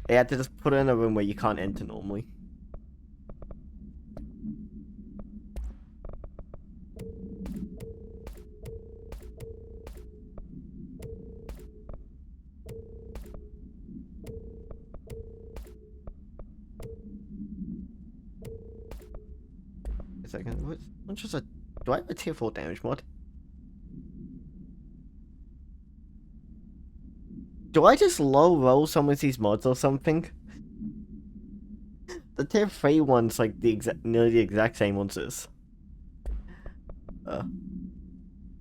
They had to just put it in a room where you can't enter normally. A second, what's just a... Do I have a tier 4 damage mod? Do I just low roll some of these mods or something? The tier 3 one's like nearly the exact same ones as.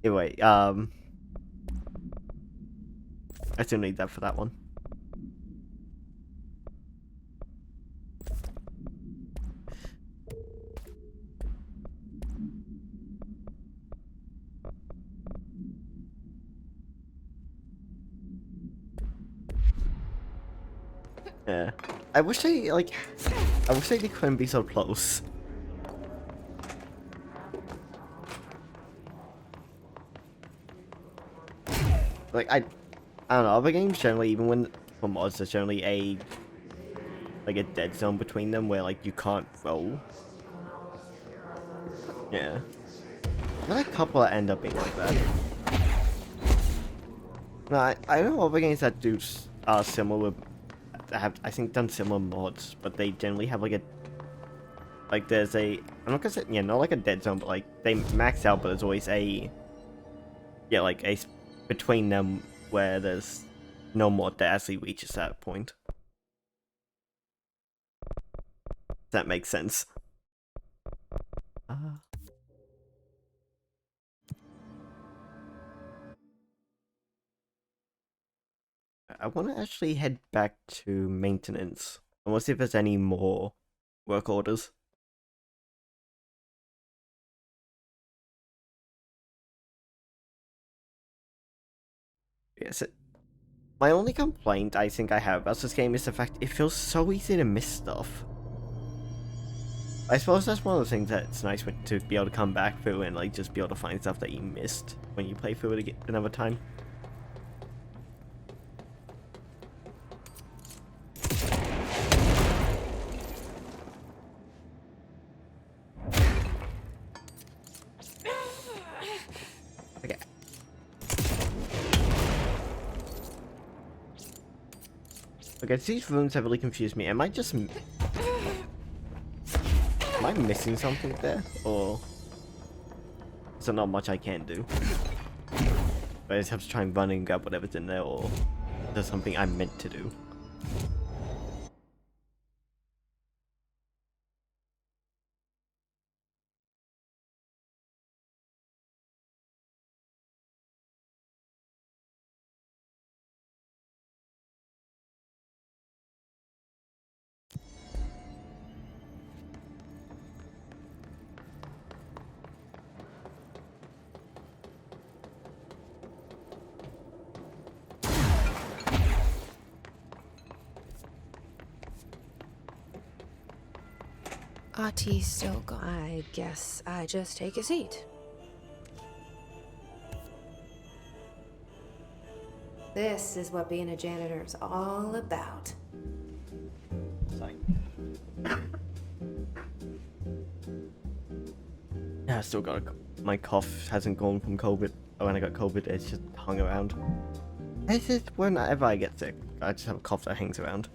Anyway, I still need that for that one. Yeah. I wish they couldn't be so close. Like, I don't know, other games generally, even when, for mods, there's generally a dead zone between them where, like, you can't roll. Yeah. There are a couple that end up being like that. No, I know other games that do, similar, have, I think, done similar mods, but they generally have, like, there's a, I'm not gonna say, yeah, not like a dead zone, but, like, they max out, but there's always a, yeah, like, a between them where there's no mod that actually reaches that point. That makes sense. I want to actually head back to maintenance. I want to see if there's any more work orders. Yes, my only complaint I think I have about this game is the fact it feels so easy to miss stuff. I suppose that's one of the things that's nice to be able to come back through and like just be able to find stuff that you missed when you play through it again another time. Okay. Okay, these rooms have really confused me. Am I missing something there? Or is there not much I can do? I just have to try and run and grab whatever's in there, or is there something I'm meant to do? Ahti's still gone. I guess I just take a seat. This is what being a janitor's all about. Sorry. Yeah, I still got my cough hasn't gone from COVID. Oh, when I got COVID, it's just hung around. It's just whenever I get sick, I just have a cough that hangs around.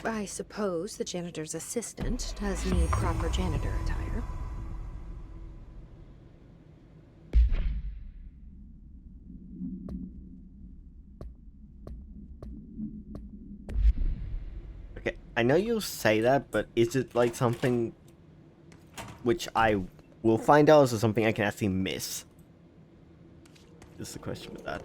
I suppose the janitor's assistant does need proper janitor attire. Okay, I know you'll say that, but is it like something which I will find out, or is it something I can actually miss? This is the question with that.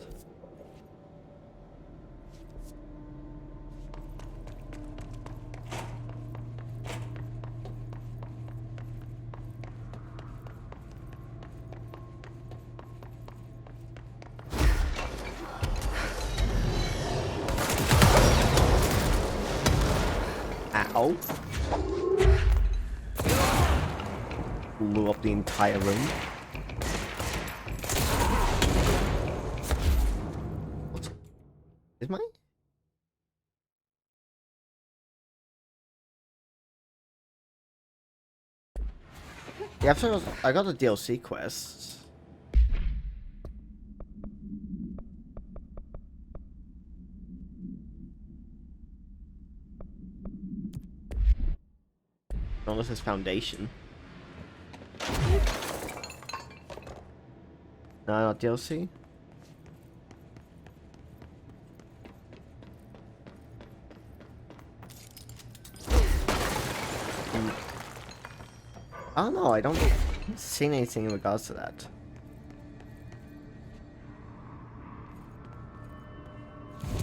Ow. blew up the entire room. What? Is mine? Yeah, I got a DLC quest. Unless it's Foundation. No, not DLC. I don't know, I don't see anything in regards to that.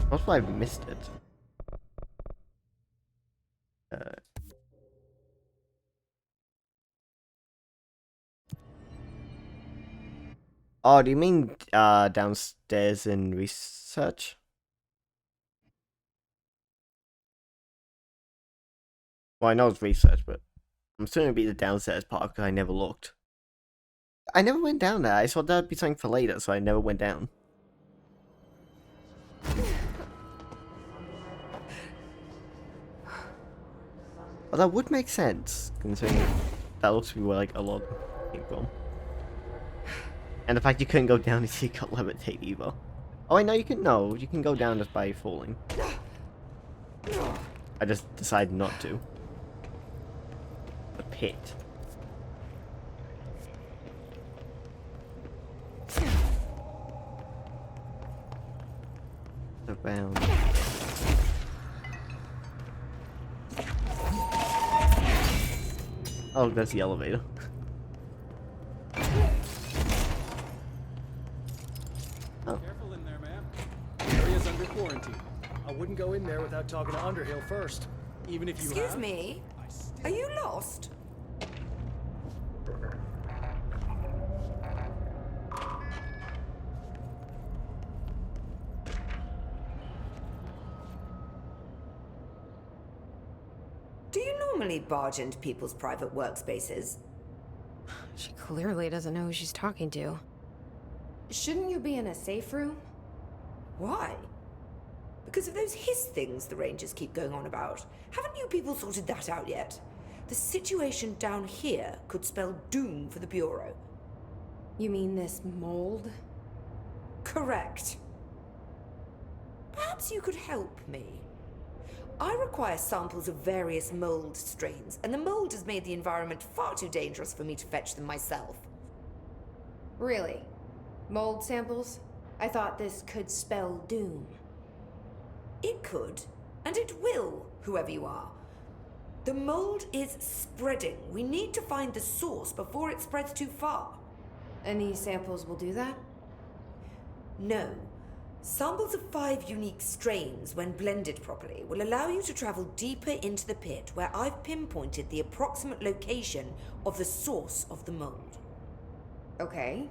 Possibly I've missed it. Oh, do you mean downstairs in research? Well, I know it's research, but I'm assuming it'd be the downstairs part because I never looked. I never went down there. I thought that'd be something for later, so I never went down. Well, that would make sense, considering that looks to be where like a lot came from. And the fact you couldn't go down if you got levitate either. Oh, I know you can. No, you can go down just by falling. I just decided not to. The pit. Around. Oh, that's the elevator. Oh. Careful in there, ma'am. The area's under quarantine. I wouldn't go in there without talking to Underhill first. Even if you Excuse me? Are you lost? Do you normally barge into people's private workspaces? She clearly doesn't know who she's talking to. Shouldn't you be in a safe room? Why? Because of those hiss things the Rangers keep going on about. Haven't you people sorted that out yet? The situation down here could spell doom for the Bureau. You mean this mold? Correct. Perhaps you could help me. I require samples of various mold strains, and the mold has made the environment far too dangerous for me to fetch them myself. Really? Mold samples? I thought this could spell doom. It could, and it will, whoever you are. The mold is spreading. We need to find the source before it spreads too far. And these samples will do that? No. Samples of 5 unique strains, when blended properly, will allow you to travel deeper into the pit, where I've pinpointed the approximate location of the source of the mold. Okay.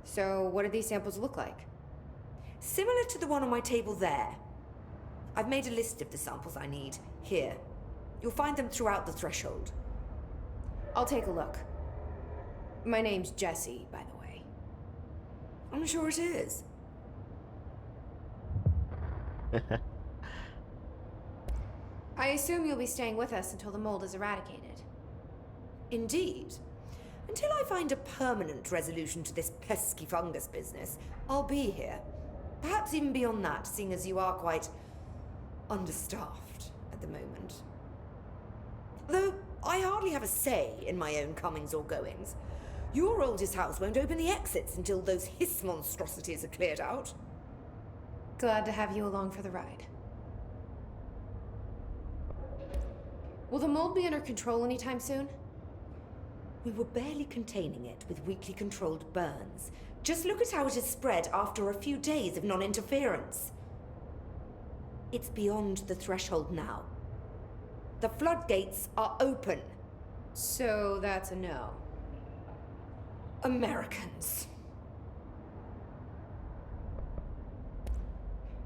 So what do these samples look like? Similar to the one on my table there. I've made a list of the samples I need. Here. You'll find them throughout the threshold. I'll take a look. My name's Jessie, by the way. I'm sure it is. I assume you'll be staying with us until the mold is eradicated. Indeed. Until I find a permanent resolution to this pesky fungus business, I'll be here. Perhaps even beyond that, seeing as you are quite understaffed at the moment. Though I hardly have a say in my own comings or goings. Your oldest house won't open the exits until those hiss monstrosities are cleared out. Glad to have you along for the ride. Will the mold be under control anytime soon? We were barely containing it with weakly controlled burns. Just look at how it has spread after a few days of non-interference. It's beyond the threshold now. The floodgates are open. So that's a no. Americans.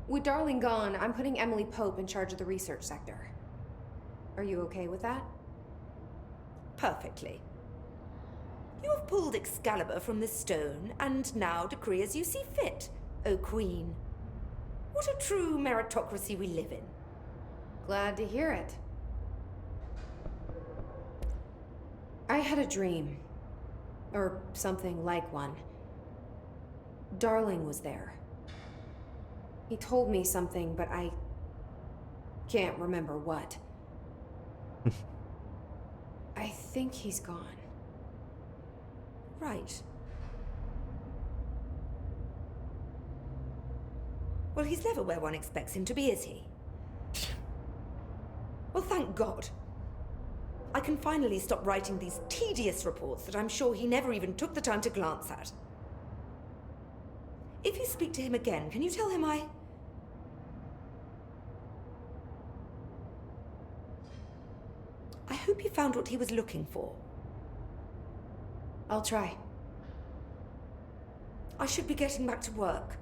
With Darling gone, I'm putting Emily Pope in charge of the research sector. Are you okay with that? Perfectly. You have pulled Excalibur from the stone, and now decree as you see fit, O Queen. What a true meritocracy we live in. Glad to hear it. I had a dream. Or something like one. Darling was there. He told me something, but I can't remember what. I think he's gone. Right. Well, he's never where one expects him to be, is he? Well, thank God. I can finally stop writing these tedious reports that I'm sure he never even took the time to glance at. If you speak to him again, can you tell him I hope you found what he was looking for. I'll try. I should be getting back to work.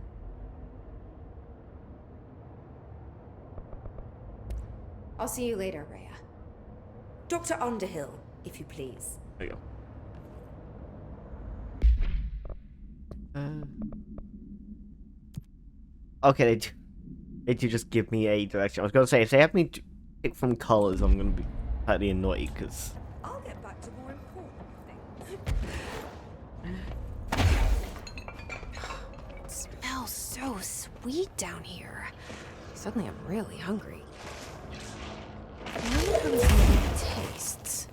I'll see you later, Rhea. Dr. Underhill, if you please. There you go. Okay, they do just give me a direction. I was gonna say, if they have me pick from colors, I'm gonna be slightly annoyed, because... I'll get back to more important things. It smells so sweet down here. Suddenly I'm really hungry. I wonder how this movie tastes.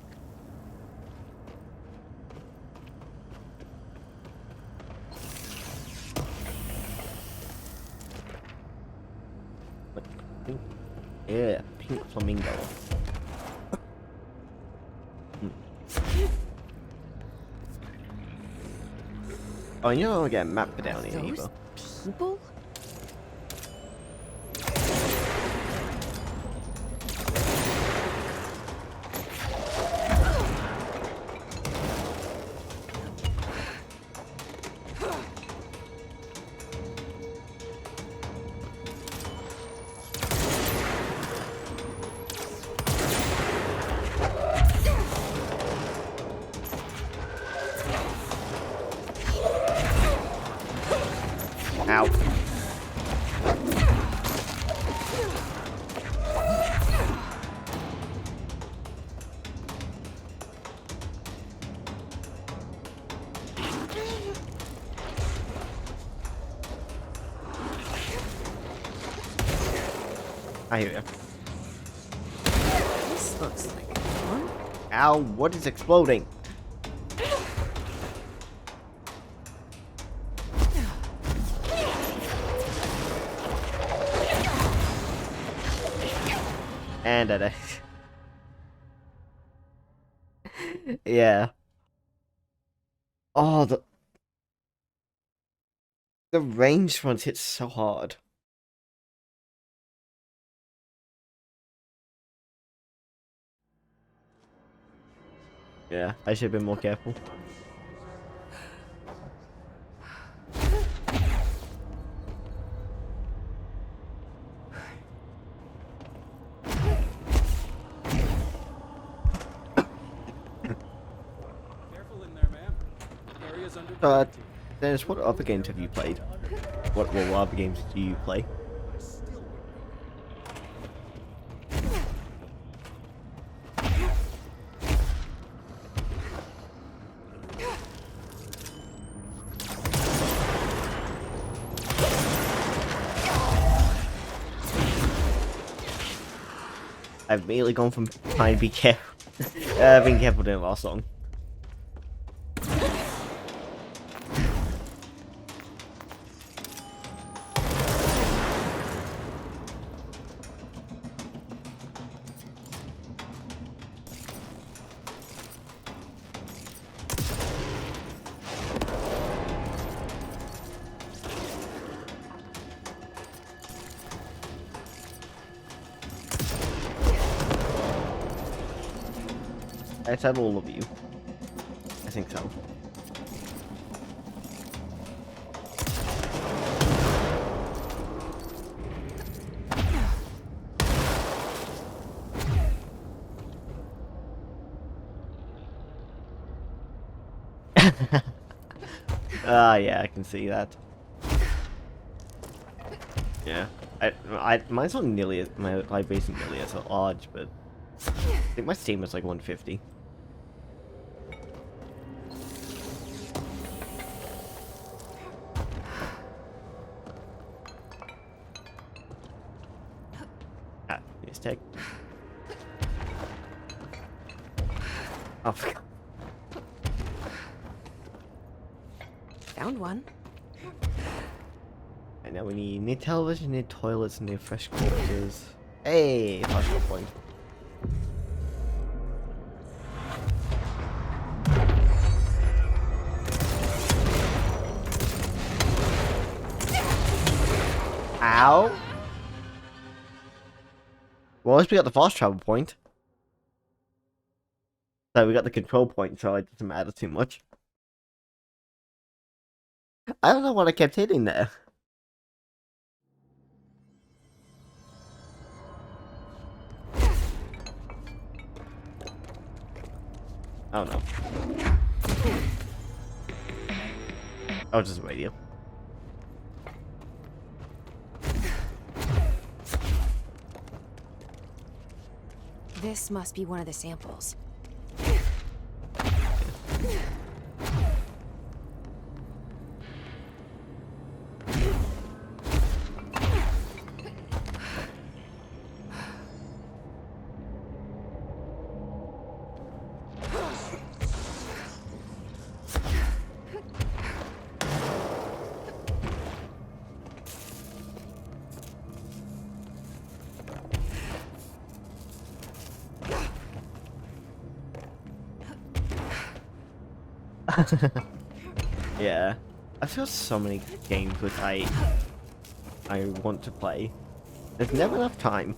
Yeah, pink flamingo. Oh, you don't get a map down here either. Those people? Ow. I hear ya. This looks like fun. Ow, what is exploding? And at yeah. Oh, the ranged ones hit so hard. Yeah, I should have been more careful. Careful in there, ma'am. Area's under Uh, quarantine. Dennis, what other games have you played? What other games do you play? I still wouldn't I've immediately gone from trying to be careful, being careful doing the last song. I said all of you. I think so. Yeah, I can see that. Yeah. Mine's not nearly as, my live base isn't nearly as large, but I think my Steam is like 150. Ah, here's tech. Oh, Found one. and now we need television, need toilets, need fresh corpses. Hey, partial point. Ow! Well, at least we got the fast travel point. So we got the control point, so it doesn't matter too much. I don't know what I kept hitting there. Oh no. Oh, just a radio. This must be one of the samples. Yeah. I've got so many games which I want to play. There's never enough time.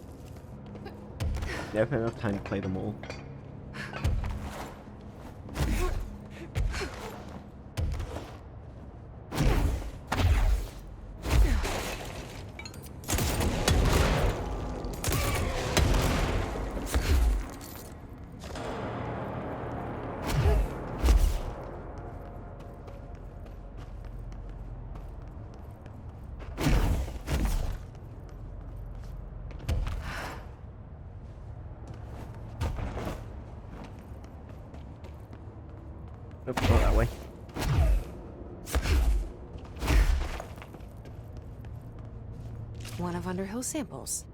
Never enough time to play them all. Nope, not that way. One of Underhill's samples.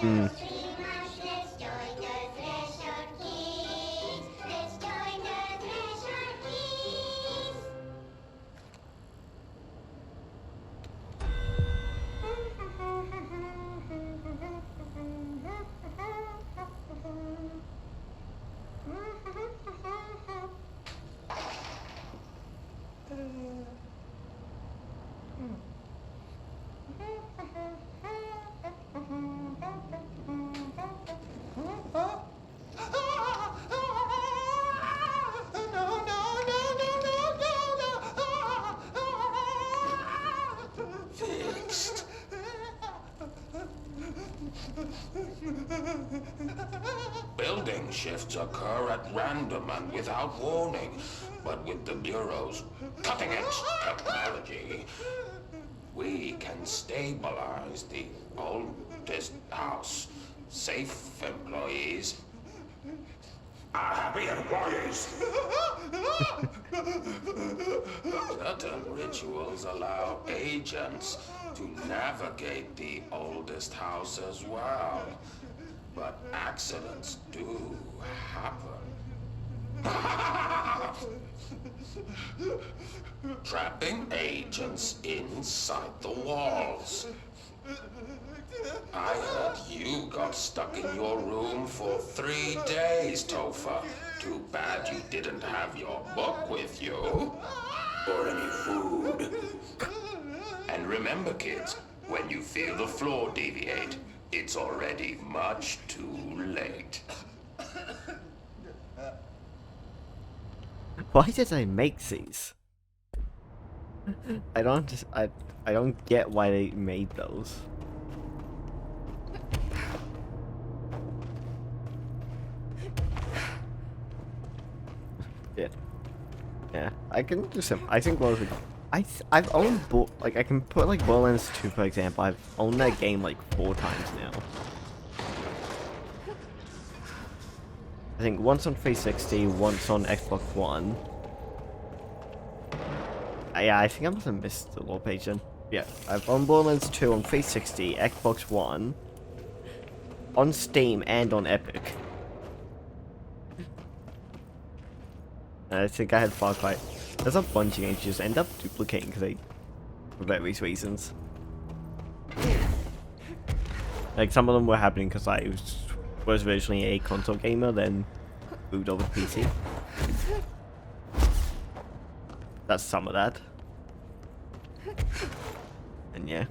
Hmm. Building shifts occur at random and without warning, but with the Bureau's cutting-edge technology, we can stabilize the oldest house. Safe employees are happy employees. Certain rituals allow agents to navigate the oldest house as well. But accidents do happen. Trapping agents inside the walls. I heard you got stuck in your room for 3 days, Topher. Too bad you didn't have your book with you. Or any food. And remember, kids, when you feel the floor deviate, it's already much too late. Why did I make these? I don't get why they made those. Yeah. Yeah, I can do some. I think Borderlands. I've owned like I can put like Borderlands 2 for example. I've owned that game like 4 times now. I think once on 360, once on Xbox One. Yeah, I think I must have missed the lore page then. Yeah, I've owned Borderlands 2 on 360, Xbox One, on Steam, and on Epic. I think I had Far Cry. There's a bunch of games you just end up duplicating for various reasons. Like some of them were happening because I was originally a console gamer, then moved over to PC. That's some of that. And yeah.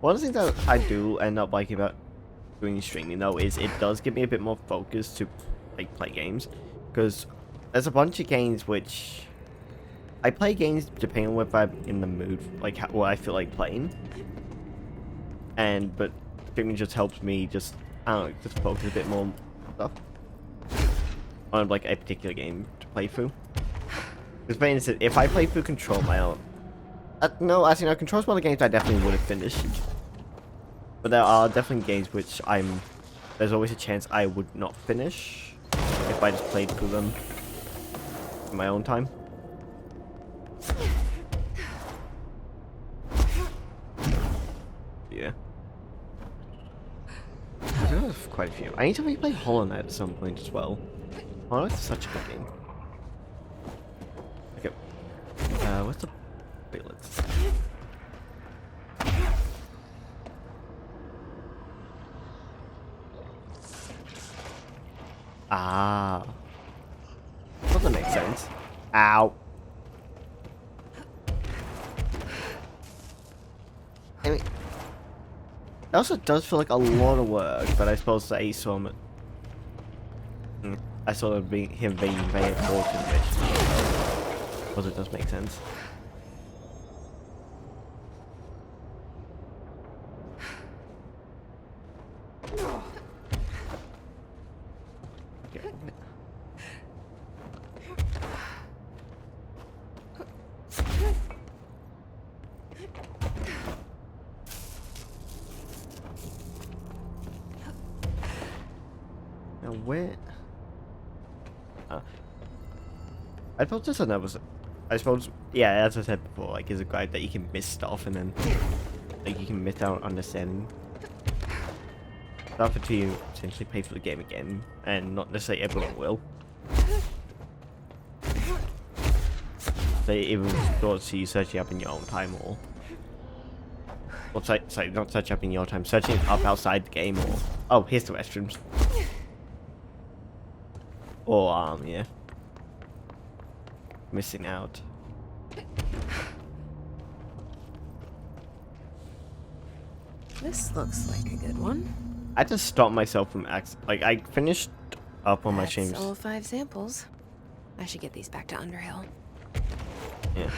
One of the things that I do end up liking about doing streaming though is it does give me a bit more focus to like play games, because there's a bunch of games which I play games depending on whether I'm in the mood, like what I feel like playing, but streaming just helps me just I don't know, just focus a bit more on stuff on like a particular game to play through. Because for instance, if I play through Control my own, no, actually no, Control's one of the games I definitely would have finished. But there are definitely games which there's always a chance I would not finish if I just played through them in my own time. Yeah. I do have quite a few. I need to replay Hollow Knight at some point as well. Hollow Knight's such a good game. Okay. What's the... Wait, let's... Ah. Doesn't make sense. Ow. I mean, it also does feel like a lot of work, but I suppose I saw him. I saw him being very important, which also does make sense. Now where? I suppose just another. I suppose, yeah, as I said before, like, is a guide that you can miss stuff and then, like, you can miss out on understanding stuff until you essentially pay for the game again, and not necessarily everyone will. They even sort of see you searching up in your own time, or sorry, not searching up in your time, searching up outside the game, or oh, here's the restrooms. Or yeah, missing out. This looks like a good one. I just stopped myself from like I finished up on my streams. That's all 5 samples. I should get these back to Underhill. Yeah.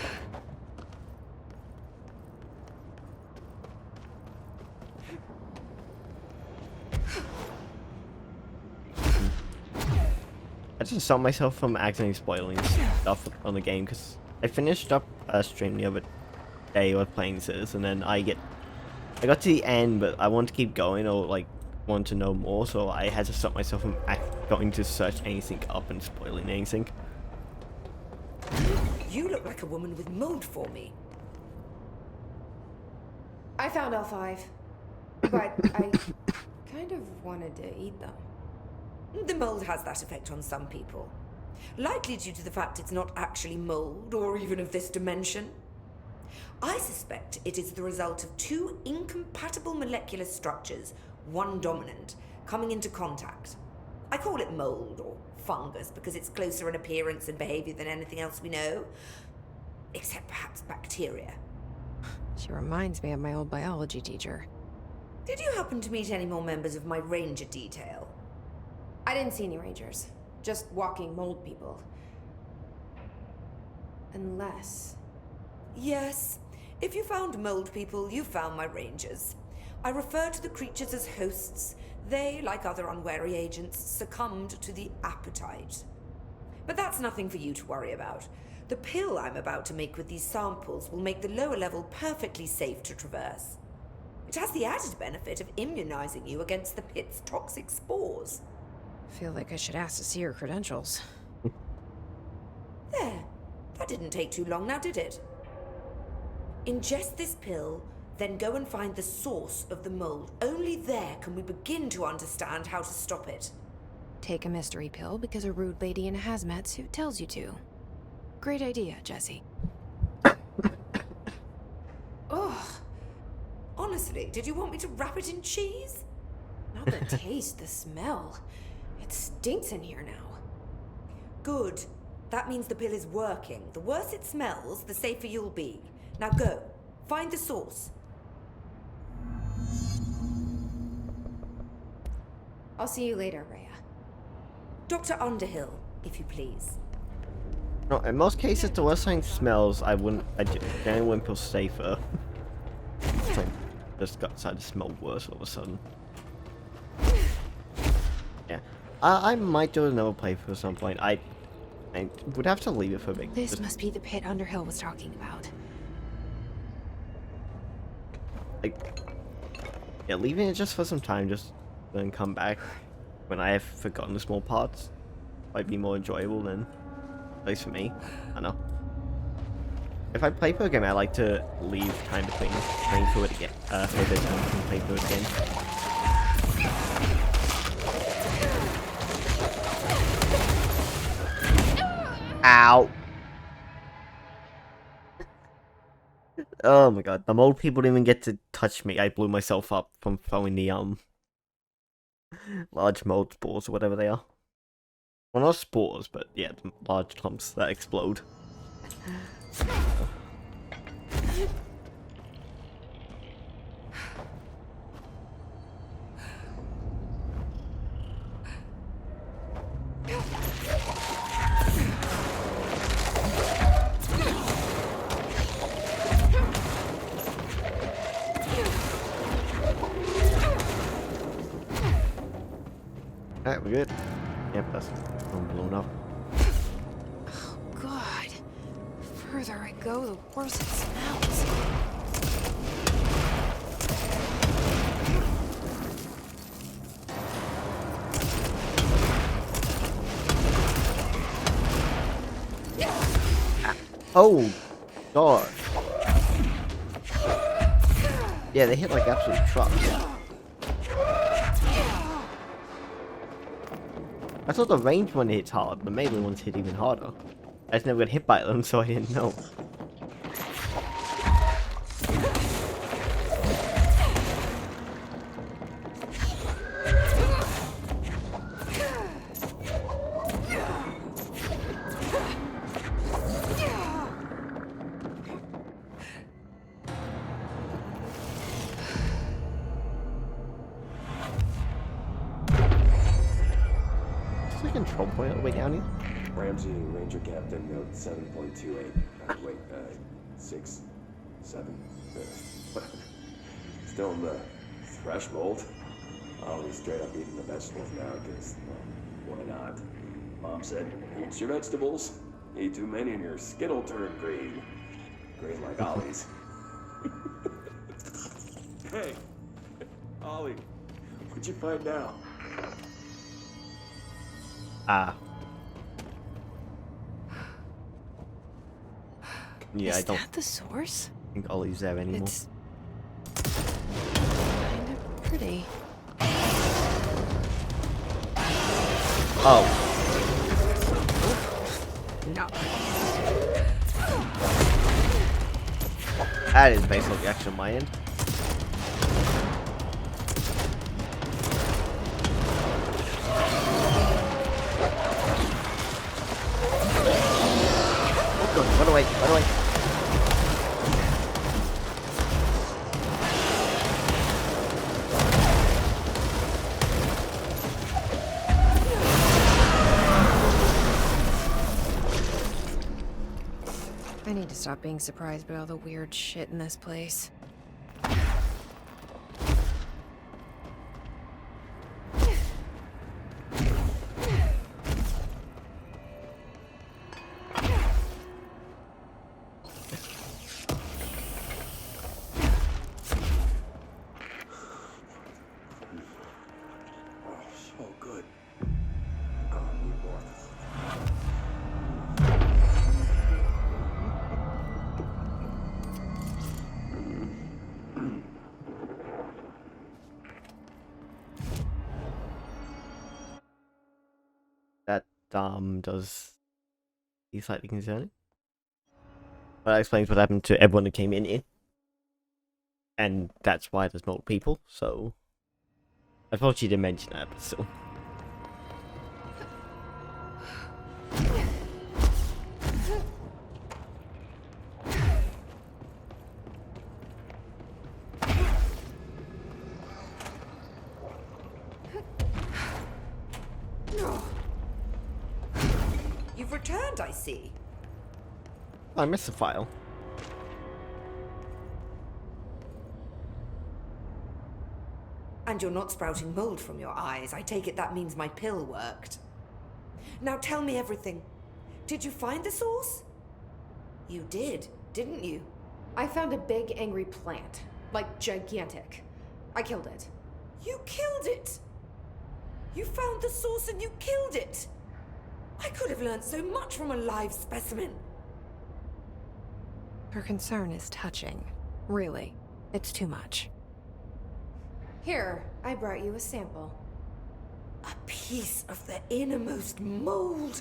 I just stopped myself from accidentally spoiling stuff on the game because I finished up a stream the other day with playing this, and then I got to the end, but I wanted to keep going or like want to know more, so I had to stop myself from going to search anything up and spoiling anything. You look like a woman with mold for me. I found all 5, but I kind of wanted to eat them. The mold has that effect on some people. Likely due to the fact it's not actually mold, or even of this dimension. I suspect it is the result of 2 incompatible molecular structures, one dominant, coming into contact. I call it mold, or fungus, because it's closer in appearance and behavior than anything else we know. Except perhaps bacteria. She reminds me of my old biology teacher. Did you happen to meet any more members of my ranger detail? I didn't see any rangers. Just walking mold people. Unless... Yes. If you found mold people, you found my rangers. I refer to the creatures as hosts. They, like other unwary agents, succumbed to the appetite. But that's nothing for you to worry about. The pill I'm about to make with these samples will make the lower level perfectly safe to traverse. It has the added benefit of immunizing you against the pit's toxic spores. Feel like I should ask to see your credentials. There. That didn't take too long now, did it? Ingest this pill, then go and find the source of the mold. Only there can we begin to understand how to stop it. Take a mystery pill because a rude lady in a hazmat suit tells you to. Great idea, Jesse. Ugh. Honestly, did you want me to wrap it in cheese? Not the taste, the smell. It stinks in here now. Good. That means the pill is working. The worse it smells, the safer you'll be. Now go. Find the source. I'll see you later, Rhea. Dr. Underhill, if you please. No, in most cases, the worse something smells, I generally wouldn't feel safer. Something just got started to smell worse all of a sudden. Yeah, I might do another playthrough at some point. I would have to leave it for a bit. This must be the pit Underhill was talking about. Yeah, leaving it just for some time, just then come back when I have forgotten the small parts might be more enjoyable than, at least for me. I know. If I play through a game, I like to leave time between playing through it again. For a bit and play through it again. Ow! Oh my god, the mold people didn't even get to touch me. I blew myself up from throwing the large mold spores or whatever they are. Well, not spores, but yeah, the large clumps that explode. Alright, we're good. Yep, that's one blown up. Oh, God. The further I go, the worse it smells. Oh, God. Yeah, they hit like absolute trucks. I thought the ranged one hits hard, the melee ones hit even harder. I just never got hit by them, so I didn't know. Is there a control point all the way down here? Ramsey, Ranger Captain, note 7.28. Wait, 6, 7. Still in the threshold. Ollie's straight up eating the vegetables now because, well, why not? Mom said, eat your vegetables. Eat too many and your skin will turn green. Green like Ollie's. Hey, Ollie, what'd you find out? Ah. Yeah, I Is don't that the source? think Ollie's there anymore. It's kind of pretty. Oh. No. That is basically action on my end. Oh god, run away, run away. I need to stop being surprised by all the weird shit in this place. does be slightly concerning. But that explains what happened to everyone who came in here. And that's why there's more people, so... I thought you didn't mention that, but still. You've returned, I see. I missed the file. And you're not sprouting mold from your eyes. I take it that means my pill worked. Now tell me everything. Did you find the source? You did, didn't you? I found a big angry plant. Like, gigantic. I killed it. You killed it! You found the source and you killed it! I could have learned so much from a live specimen. Her concern is touching. Really. It's too much. Here, I brought you a sample. A piece of the innermost mold.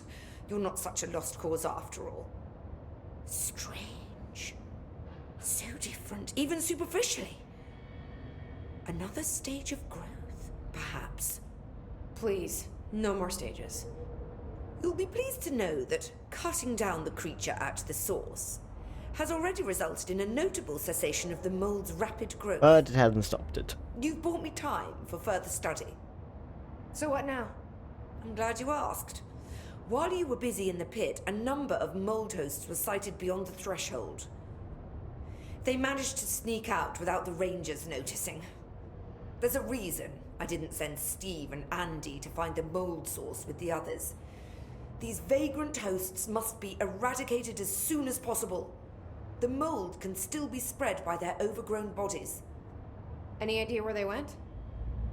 You're not such a lost cause after all. Strange. So different, even superficially. Another stage of growth, perhaps. Please, no more stages. You'll be pleased to know that cutting down the creature at the source has already resulted in a notable cessation of the mold's rapid growth. But it hasn't stopped it. You've bought me time for further study. So what now? I'm glad you asked. While you were busy in the pit, a number of mold hosts were sighted beyond the threshold. They managed to sneak out without the rangers noticing. There's a reason I didn't send Steve and Andy to find the mold source with the others. These vagrant hosts must be eradicated as soon as possible. The mold can still be spread by their overgrown bodies. Any idea where they went?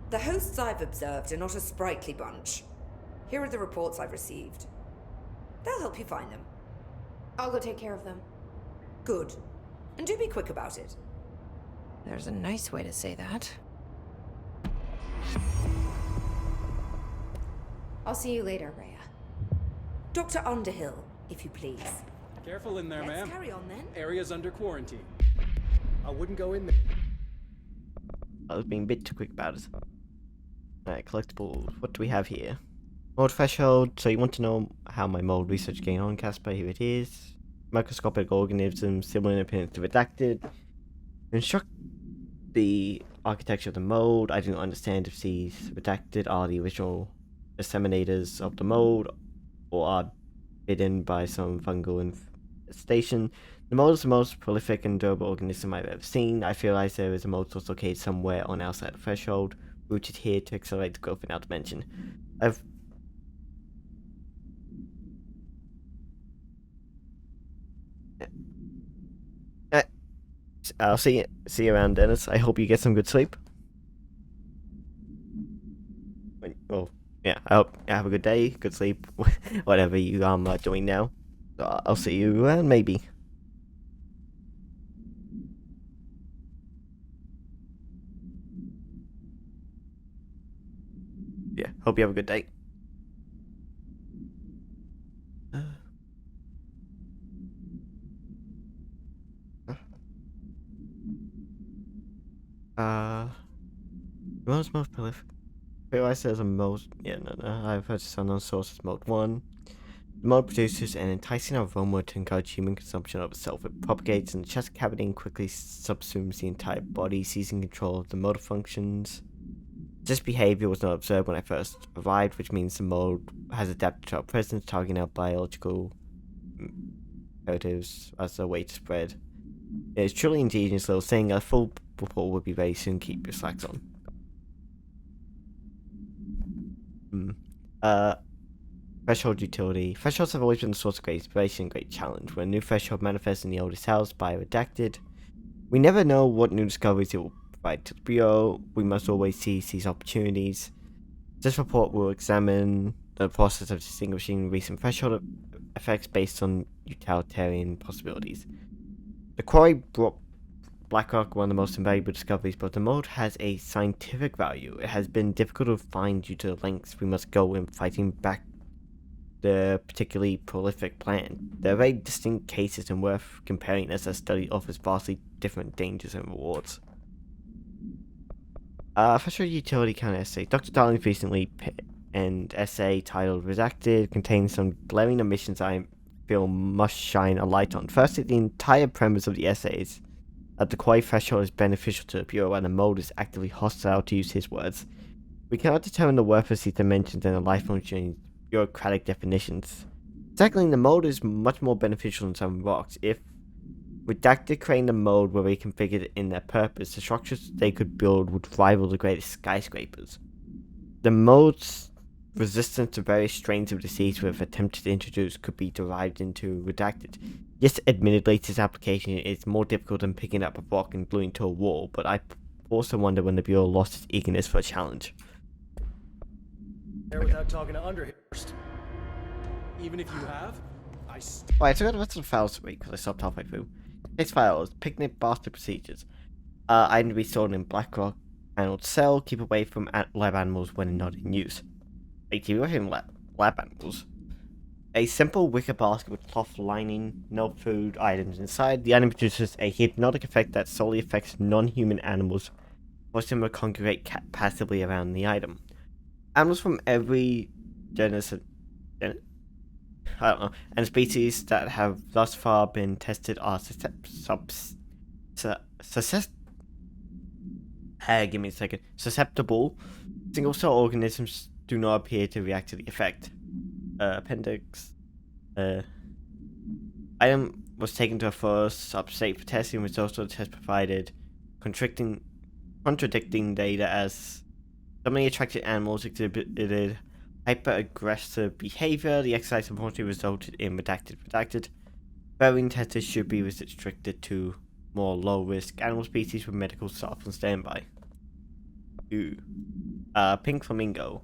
The hosts I've observed are not a sprightly bunch. Here are the reports I've received. They'll help you find them. I'll go take care of them. Good. And do be quick about it. There's a nice way to say that. I'll see you later, Rhea. Dr. Underhill, if you please. Careful in there, Let's ma'am. carry on then. Area's under quarantine. I wouldn't go in there. I was being a bit too quick about it. Alright, collectibles. What do we have here? Mold threshold. So you want to know how my mold research going on, Casper? Here it is. Microscopic organisms similar in appearance to redacted. Instruct the architecture of the mold. I do not understand if these redacted are the original disseminators of the mold or are bidden by some fungal infestation. The mold is the most prolific and durable organism I've ever seen. I realize there is a mold source located somewhere on outside the threshold, rooted here to accelerate the growth in our dimension. I'll see you around, Dennis. I hope you get some good sleep. Well, yeah, I hope you have a good day, good sleep, whatever you are doing now. I'll see you around, maybe. Yeah, hope you have a good day. The most prolific. Realize there's a mode. Yeah, no. I've heard this unknown source is mode 1. The mode produces an enticing aroma to encourage human consumption of itself. It propagates in the chest cavity and quickly subsumes the entire body, seizing control of the motor functions. This behavior was not observed when I first arrived, which means the mode has adapted to our presence, targeting our biological imperatives as a way to spread. It is truly ingenious little thing. A full report will be very soon. Keep your slacks on. Threshold utility. Thresholds have always been a source of great inspiration and great challenge. When a new threshold manifests in the oldest house by redacted, we never know what new discoveries it will provide to the Bureau. We must always seize these opportunities. This report will examine the process of distinguishing recent threshold effects based on utilitarian possibilities. The quarry brought Blackrock one of the most invaluable discoveries, but the mold has a scientific value. It has been difficult to find due to the lengths we must go in fighting back the particularly prolific plant. There are very distinct cases and worth comparing as a study offers vastly different dangers and rewards. Official utility kind of essay. Dr. Darling recently an essay titled Redacted contains some glaring omissions I feel must shine a light on. Firstly, the entire premise of the essay is that the quality threshold is beneficial to the Bureau and the mode is actively hostile, to use his words. We cannot determine the worth of these dimensions and the life functioning bureaucratic definitions. Secondly, the mode is much more beneficial than some rocks. If Redacted creating the mode were reconfigured in their purpose, the structures they could build would rival the greatest skyscrapers. The mode's resistance to various strains of disease we've attempted to introduce could be derived into Redacted. Yes, admittedly, this application is more difficult than picking up a rock and gluing to a wall, but I also wonder when the Bureau lost its eagerness for a challenge. There without talking to Underhill first. Even if you have, Alright, so I got the rest of the files to read because I stopped halfway through. This file is Picnic Bastard Procedures. Item to be stored in Blackrock Animal Cell. Keep away from lab animals when not in use. Keep away from lab animals. A simple wicker basket with cloth lining, no food items inside. The item produces a hypnotic effect that solely affects non-human animals, forcing them to congregate passively around the item. Animals from every genus and species that have thus far been tested are susceptible. Single-cell organisms do not appear to react to the effect. Appendix. Item was taken to a first sub-state for testing. Results of the test provided contradicting data as so many attracted animals exhibited hyper-aggressive behavior. The exercise unfortunately resulted in redacted. Further tests should be restricted to more low-risk animal species with medical staff on standby. Pink Flamingo.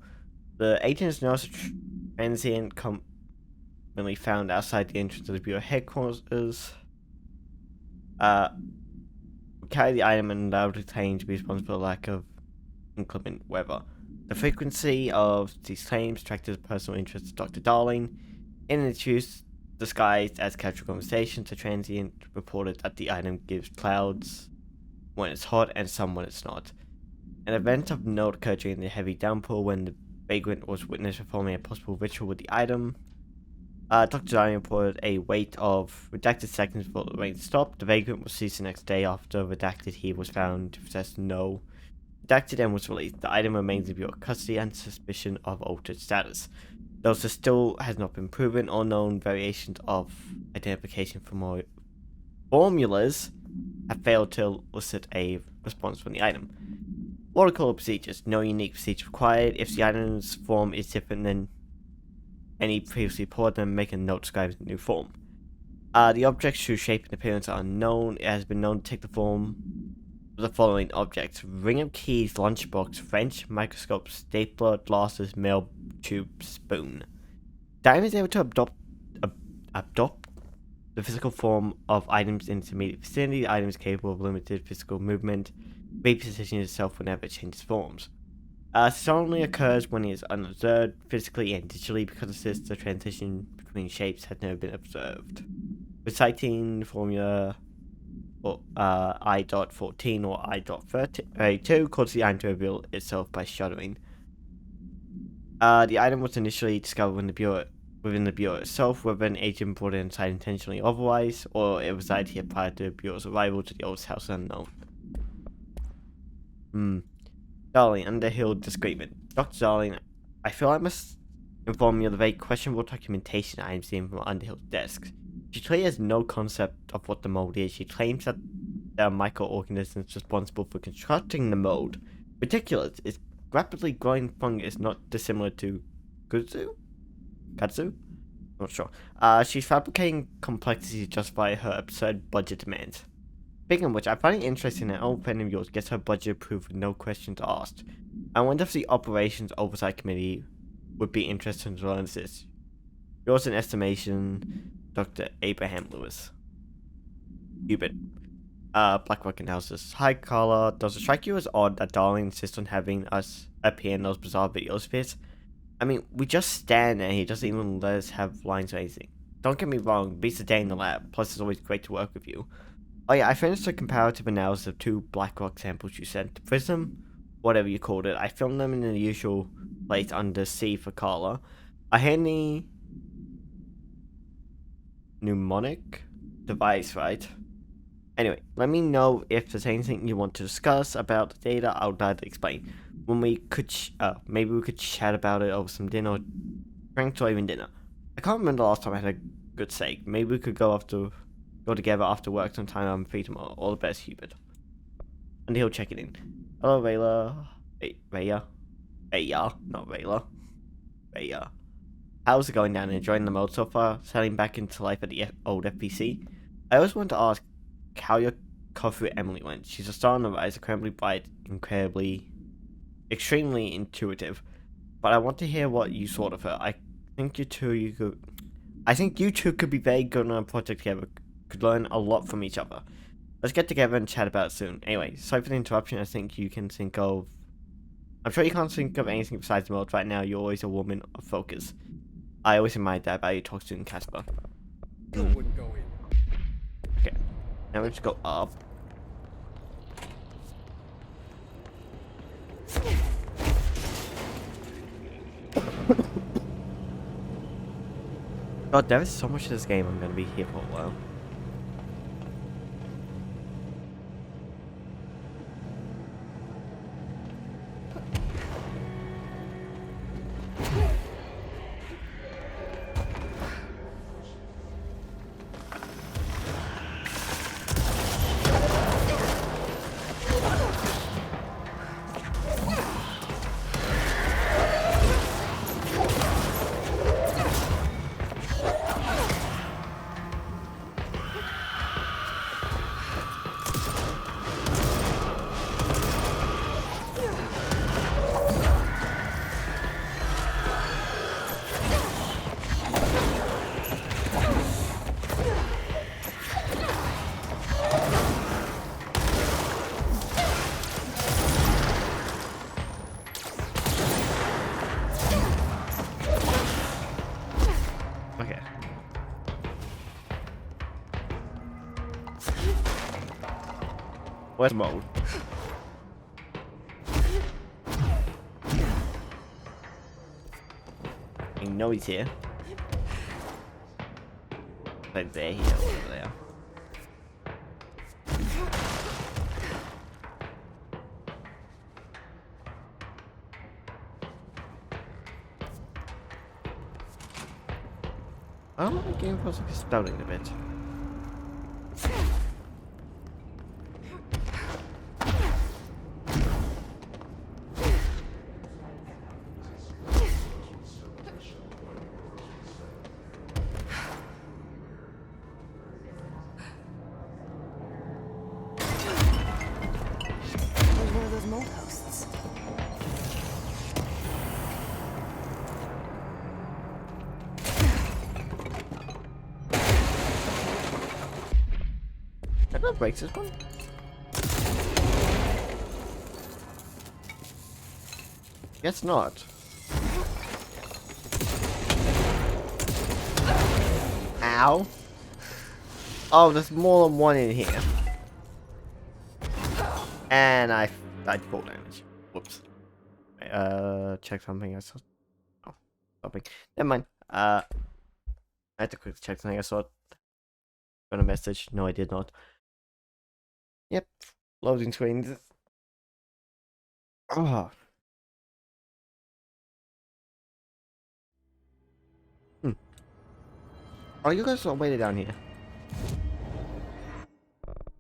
The agent is now transient commonly found outside the entrance of the Bureau headquarters. Carry the item and allowed the claim to be responsible for the lack of inclement weather. The frequency of these claims attracted the personal interest of Dr. Darling. In its use, disguised as casual conversations, the transient reported that the item gives clouds when it's hot and sun when it's not. An event of note occurred during the heavy downpour when the vagrant was witnessed performing a possible ritual with the item. Dr. Darling reported a wait of redacted seconds before the rain stopped. The vagrant was seized the next day after redacted he was found to possess no redacted and was released. The item remains in Bureau custody and suspicion of altered status. Though there still has not been proven or known variations of identification for formulas have failed to elicit a response from the item. Watercolor procedures. No unique procedure required. If the item's form is different than any previously reported, then make a note describing the new form. The objects whose shape and appearance are unknown. It has been known to take the form of the following objects: ring of keys, lunchbox, wrench, microscope, stapler, glasses, mail tube, spoon. The item is able to adopt the physical form of items in its immediate vicinity. The item is capable of limited physical movement, repositioning itself whenever it changes forms. This only occurs when it is unobserved, physically and digitally. Because of this, the transition between shapes has never been observed. Reciting formula I.14 or I.32 causes the item to reveal itself by shuddering. The item was initially discovered within the Bureau itself, whether an agent brought it inside intentionally or otherwise, or it resided here prior to the Bureau's arrival to the old house unknown. Darling, Underhill disagreement. Dr. Darling, I feel I must inform you of the very questionable documentation I am seeing from Underhill's desk. She clearly has no concept of what the mold is. She claims that there are microorganisms responsible for constructing the mold. Ridiculous. It's rapidly growing fungus not dissimilar to Katsu? Not sure. She's fabricating complexity to justify her absurd budget demands. Speaking of which, I find it interesting that an old friend of yours gets her budget approved with no questions asked. I wonder if the Operations Oversight Committee would be interested to learn this. Yours in estimation, Dr. Abraham Lewis. Hubert. Blackrock analysis. Hi, Carla. Does it strike you as odd that Darling insists on having us appear in those bizarre videos of his? I mean, we just stand there. He doesn't even let us have lines or anything. Don't get me wrong, beats the day in the lab. Plus, it's always great to work with you. Oh yeah, I finished the comparative analysis of 2 Blackrock samples you sent. Prism, whatever you called it. I filmed them in the usual place under C for Carla. A handy mnemonic device, right? Anyway, let me know if there's anything you want to discuss about the data. I'll gladly explain. When we could, maybe we could chat about it over some dinner, drinks, or even dinner. I can't remember the last time I had a good steak. Maybe we could go together after work sometime. I'm free tomorrow. All the best, Hubert. And he'll check it in. Hello, Rayla. Raya, not Rayla. Raya. How's it going down? Enjoying the mode so far? Settling back into life at the old FPC? I always want to ask how your coffee with Emily went. She's a star on the rise, incredibly bright, extremely intuitive. But I want to hear what you thought of her. I think you two could be very good on a project together. Could learn a lot from each other. Let's get together and chat about it soon. Anyway, sorry for the interruption. I'm sure you can't think of anything besides the modes right now. You're always a woman of focus. I always admired that about you, talk to Casper. Still wouldn't go in. Okay, now we just go up. God, there is so much of this game. I'm gonna be here for a while. Okay. Where's mode? I know he's here. Like they're here, over there. I don't know, the game feels like it's spouting a bit. There's one of those mold hosts. That not breaks this one. Guess not. Ow. Oh, there's more than one in here. And I died full damage. Whoops. Check something I saw. Oh, something. Never mind. I had to quickly check something I saw. Got a message. No, I did not. Yep. Loading screens. Oh. Oh, you guys are way down here.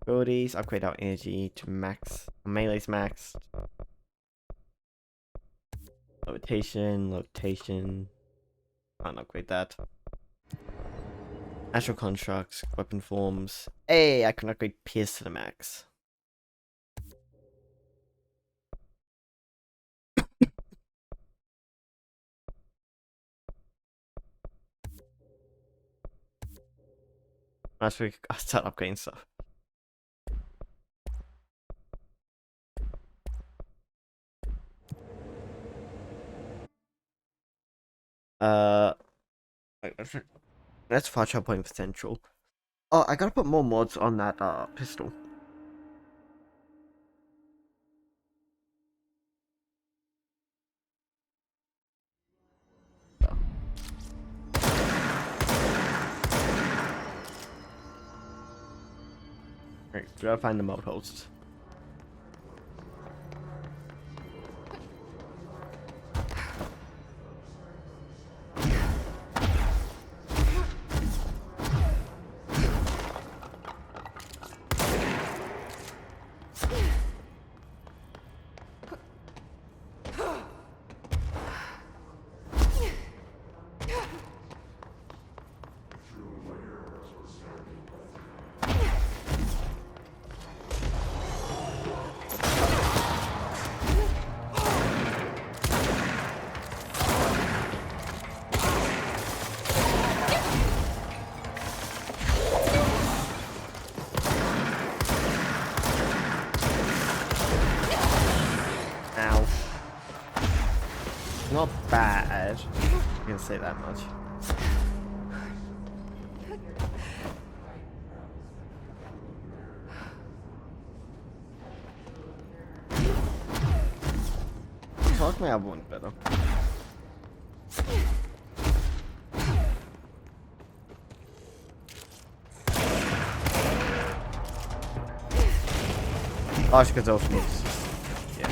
Abilities, upgrade our energy to max. Melee's maxed. Levitation. Can't upgrade that. Astral constructs, weapon forms. Hey, I can upgrade Pierce to the max. Actually, I'll start upgrading stuff. Uh, wait, let's flash up point for Central. Oh, I gotta put more mods on that pistol. Right, we gotta find the mod hosts. Ow. Not bad. I can say that much. Fuck my other one better. Oh, she gets off me. Yeah.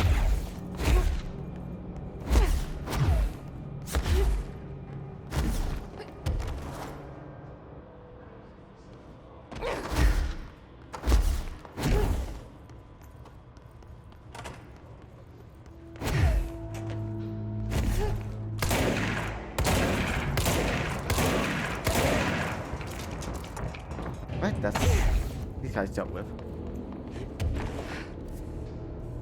Right, that's these guys dealt with.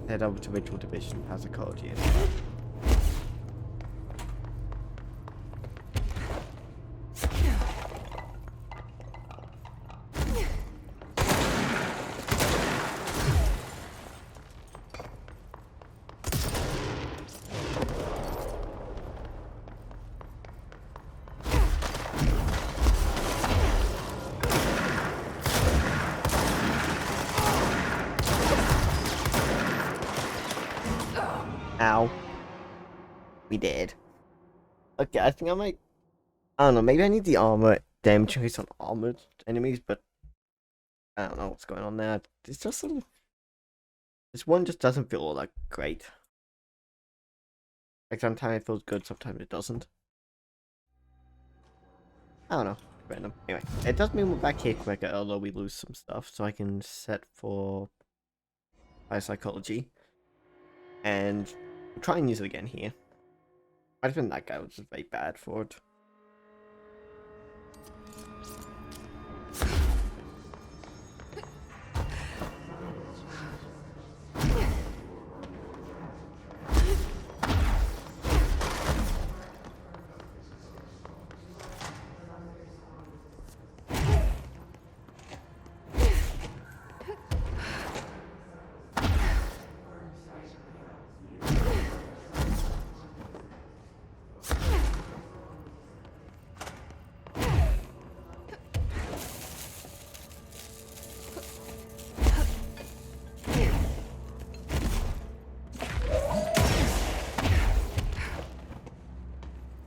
Head over to Ritual Division, Parapsychology. Ow. We did. Okay, I think I might... I don't know, maybe I need the armor damage increase on armored enemies, but... I don't know what's going on there. It's just sort of... This one just doesn't feel all that great. Like, sometimes it feels good, sometimes it doesn't. I don't know. Random. Anyway, it does mean we're back here quicker, although we lose some stuff, so I can set for... Psychology. And... try and use it again here. I think that guy was just very bad for it.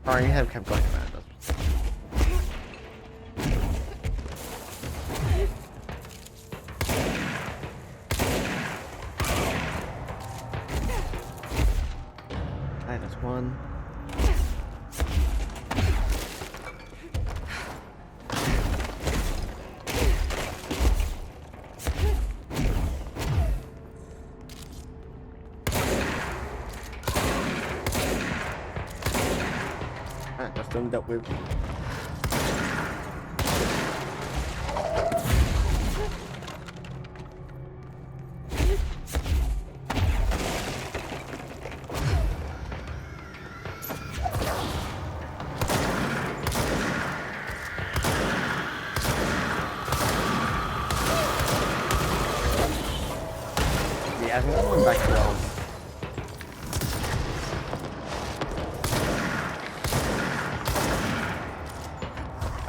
Sorry, you have kept going around us. Alright, that's one. Alright, that's done dealt with. Yeah, I think I'm going back to those.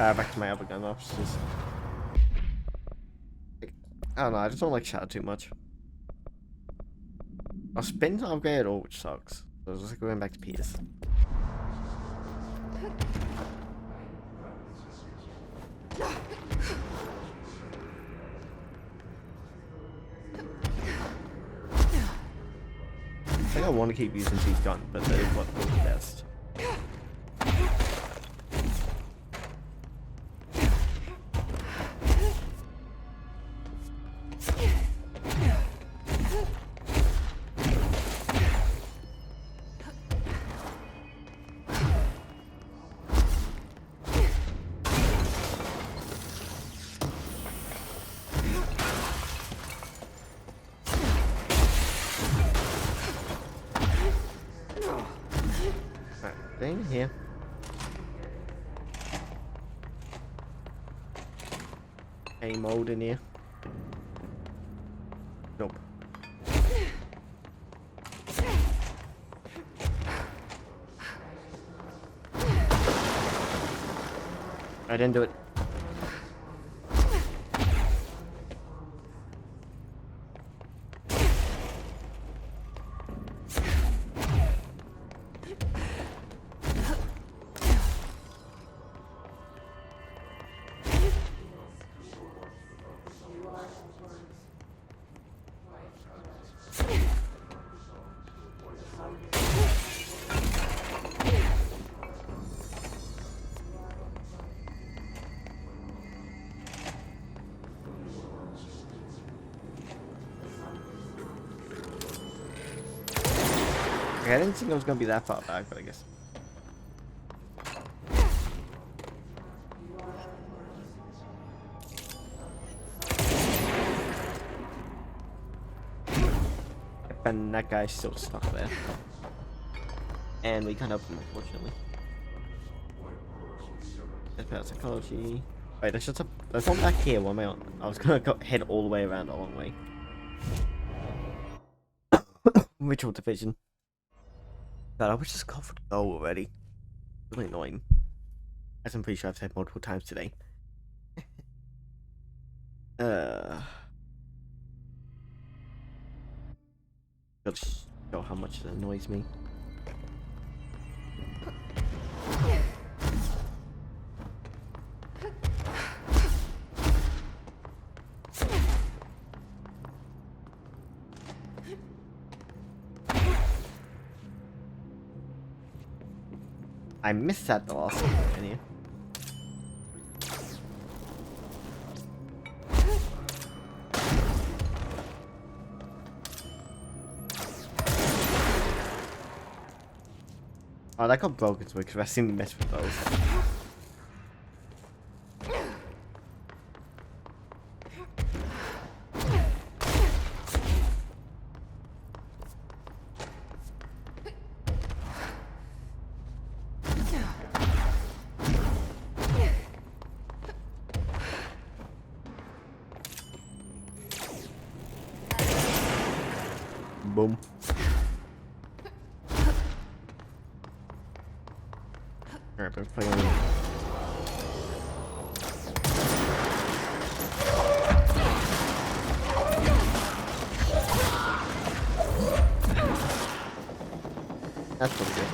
Back to my other gun options. I don't know, I just don't like Shadow too much. I'll spin to upgrade it all, which sucks. So I was just going back to Pierce. I think I want to keep using Chief's gun, but that is what works best. Thing here. Any mold in here? Nope. I didn't do it. Okay, I didn't think I was gonna be that far back, but I guess. And that guy's still stuck there. And we can't help him, unfortunately. That's psychology. Wait, there's one back here. One way on. I was gonna head all the way around a long way. Ritual division. God, I wish this call would go already. Really annoying. As I'm pretty sure I've said multiple times today. Just show how much it annoys me. I missed that the last time. Oh, that got broken to me because I've seen me mess with those. Boom. Alright, let's play on. That's pretty good.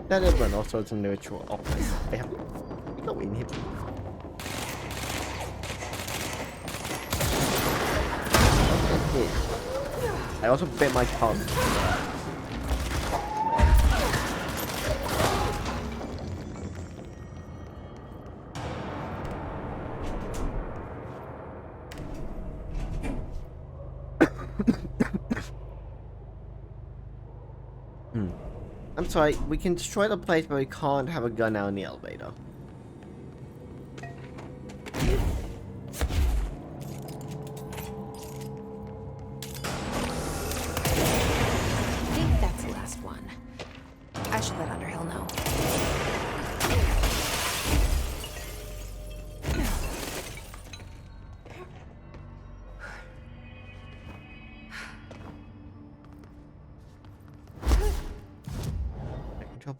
That is one also it's a neutral office. They have go in here. I also bit my tongue. I'm sorry, we can destroy the place, but we can't have a gun out in the elevator.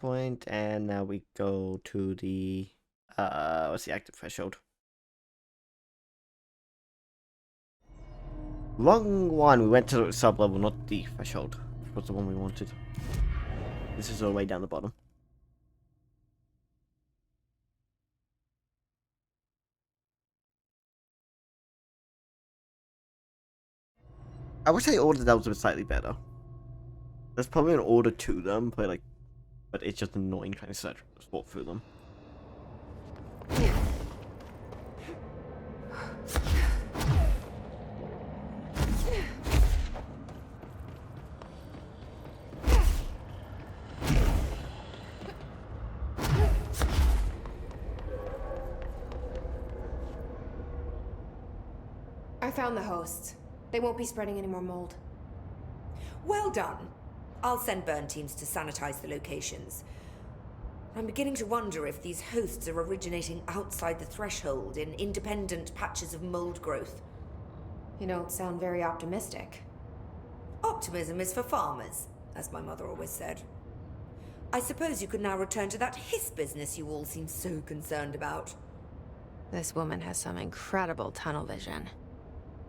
checkpoint, and now we go to the what's the active threshold? Wrong one. We went to the sub level, not the threshold, which was the one we wanted. This is all the way down the bottom. I wish I ordered those were slightly better. There's probably an order to them, but it's just annoying trying to walk through them. I found the hosts. They won't be spreading any more mold. Well done. I'll send burn teams to sanitize the locations. I'm beginning to wonder if these hosts are originating outside the threshold in independent patches of mold growth. You don't sound very optimistic. Optimism is for farmers, as my mother always said. I suppose you could now return to that hiss business you all seem so concerned about. This woman has some incredible tunnel vision.